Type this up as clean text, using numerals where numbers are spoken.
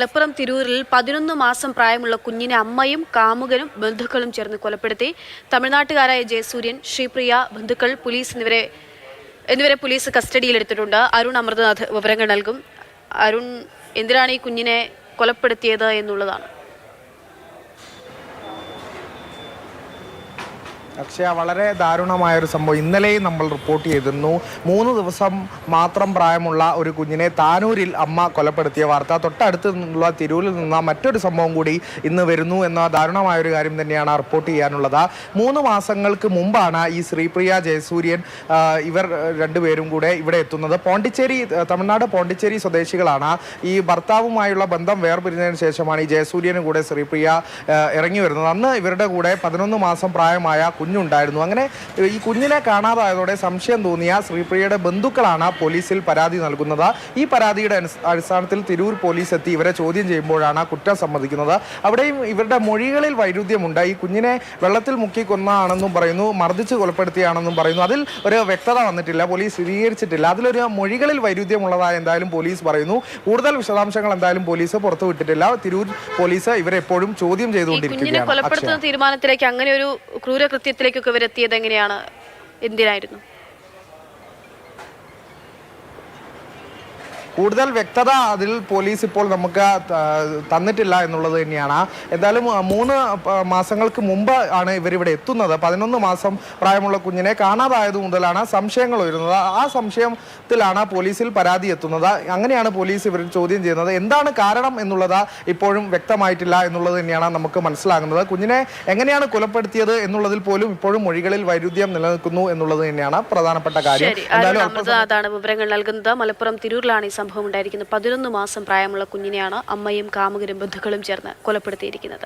മലപ്പുറം തിരൂരിൽ 11 മാസം പ്രായമുള്ള കുഞ്ഞിനെ അമ്മയും കാമുകനും ബന്ധുക്കളും ചേർന്ന് കൊലപ്പെടുത്തി. തമിഴ്നാട്ടുകാരായ ജയസൂര്യൻ, ശ്രീപ്രിയ, ബന്ധുക്കൾ, പോലീസ് എന്നിവരെ പോലീസ് കസ്റ്റഡിയിലെടുത്തിട്ടുണ്ട്. അരുൺ അമൃതനാഥ് വിവരങ്ങൾ നൽകും. അരുൺ, എന്തിനാണ് ഈ കുഞ്ഞിനെ കൊലപ്പെടുത്തിയത് എന്നുള്ളതാണ്. പക്ഷേ വളരെ ദാരുണമായൊരു സംഭവം ഇന്നലെയും നമ്മൾ റിപ്പോർട്ട് ചെയ്തിരുന്നു. 3 ദിവസം മാത്രം പ്രായമുള്ള ഒരു കുഞ്ഞിനെ താനൂരിൽ അമ്മ കൊലപ്പെടുത്തിയ വാർത്ത. തൊട്ടടുത്ത് നിന്നുള്ള തിരൂരിൽ നിന്ന് മറ്റൊരു സംഭവം കൂടി ഇന്ന് വരുന്നു എന്ന ദാരുണമായൊരു കാര്യം തന്നെയാണ് റിപ്പോർട്ട് ചെയ്യാനുള്ളത്. 3 മാസങ്ങൾക്ക് മുമ്പാണ് ഈ ശ്രീപ്രിയ, ജയസൂര്യൻ ഇവർ രണ്ടുപേരും കൂടെ ഇവിടെ എത്തുന്നത്. തമിഴ്നാട് പോണ്ടിച്ചേരി സ്വദേശികളാണ്. ഈ ഭർത്താവുമായുള്ള ബന്ധം വേർപിരിഞ്ഞതിന് ശേഷമാണ് ഈ ജയസൂര്യനും കൂടെ ശ്രീപ്രിയ ഇറങ്ങി വരുന്നത്. അന്ന് ഇവരുടെ കൂടെ 11 മാസം പ്രായമായ കുഞ്ഞുണ്ടായിരുന്നു. അങ്ങനെ ഈ കുഞ്ഞിനെ കാണാതായതോടെ സംശയം തോന്നിയ ശ്രീപ്രിയയുടെ ബന്ധുക്കളാണ് പോലീസിൽ പരാതി നൽകുന്നത്. ഈ പരാതിയുടെ അടിസ്ഥാനത്തിൽ തിരൂർ പോലീസ് എത്തി ഇവരെ ചോദ്യം ചെയ്യുമ്പോഴാണ് കുറ്റം സമ്മതിക്കുന്നത്. അവിടെയും ഇവരുടെ മൊഴികളിൽ വൈരുദ്ധ്യമുണ്ട്. ഈ കുഞ്ഞിനെ വെള്ളത്തിൽ മുക്കി കൊന്നതാണെന്നും പറയുന്നു, മർദ്ദിച്ച് കൊലപ്പെടുത്തിയാണെന്നും പറയുന്നു. അതിൽ ഒരു വ്യക്തത വന്നിട്ടില്ല, പോലീസ് സ്ഥിരീകരിച്ചിട്ടില്ല. അതിലൊരു മൊഴികളിൽ വൈരുദ്ധ്യമുള്ളതായി എന്തായാലും പോലീസ് പറയുന്നു. കൂടുതൽ വിശദാംശങ്ങൾ എന്തായാലും പോലീസ് പുറത്തുവിട്ടിട്ടില്ല. തിരൂർ പോലീസ് ഇവരെപ്പോഴും ചോദ്യം ചെയ്തുകൊണ്ടിരിക്കുകയാണ്. കൊലപ്പെടുത്തുന്ന തീരുമാനത്തിലേക്ക്, അങ്ങനെ ഒരു ക്രൂരകൃത്യത്തിലേക്കൊക്കെ ഇവരെത്തിയത് എങ്ങനെയാണ്, എന്തിനായിരുന്നു? കൂടുതൽ വ്യക്തത അതിൽ പോലീസ് ഇപ്പോൾ നമുക്ക് തന്നിട്ടില്ല എന്നുള്ളത് തന്നെയാണ്. എന്തായാലും 3 മാസങ്ങൾക്ക് മുമ്പ് ആണ് ഇവരിവിടെ എത്തുന്നത്. 11 മാസം പ്രായമുള്ള കുഞ്ഞിനെ കാണാതായത് മുതലാണ് സംശയങ്ങൾ ഉയരുന്നത്. ആ സംശയത്തിലാണ് പോലീസിൽ പരാതി എത്തുന്നത്. അങ്ങനെയാണ് പോലീസ് ഇവർ ചോദ്യം ചെയ്യുന്നത്. എന്താണ് കാരണം എന്നുള്ളത് ഇപ്പോഴും വ്യക്തമായിട്ടില്ല എന്നുള്ളത് തന്നെയാണ് നമുക്ക് മനസ്സിലാകുന്നത്. കുഞ്ഞിനെ എങ്ങനെയാണ് കൊലപ്പെടുത്തിയത് എന്നുള്ളതിൽ പോലും ഇപ്പോഴും മൊഴികളിൽ വൈരുദ്ധ്യം നിലനിൽക്കുന്നു എന്നുള്ളത് തന്നെയാണ് പ്രധാനപ്പെട്ട കാര്യം. അതാണ് വിവരങ്ങൾ നൽകുന്നത്. മലപ്പുറം തിരൂരിലാണ് ഈ സംഭവം ഉണ്ടായിരിക്കുന്നത്. 11 മാസം പ്രായമുള്ള കുഞ്ഞിനെയാണ് അമ്മയും കാമുകരും ബന്ധുക്കളും ചേർന്ന് കൊലപ്പെടുത്തിയിരിക്കുന്നത്.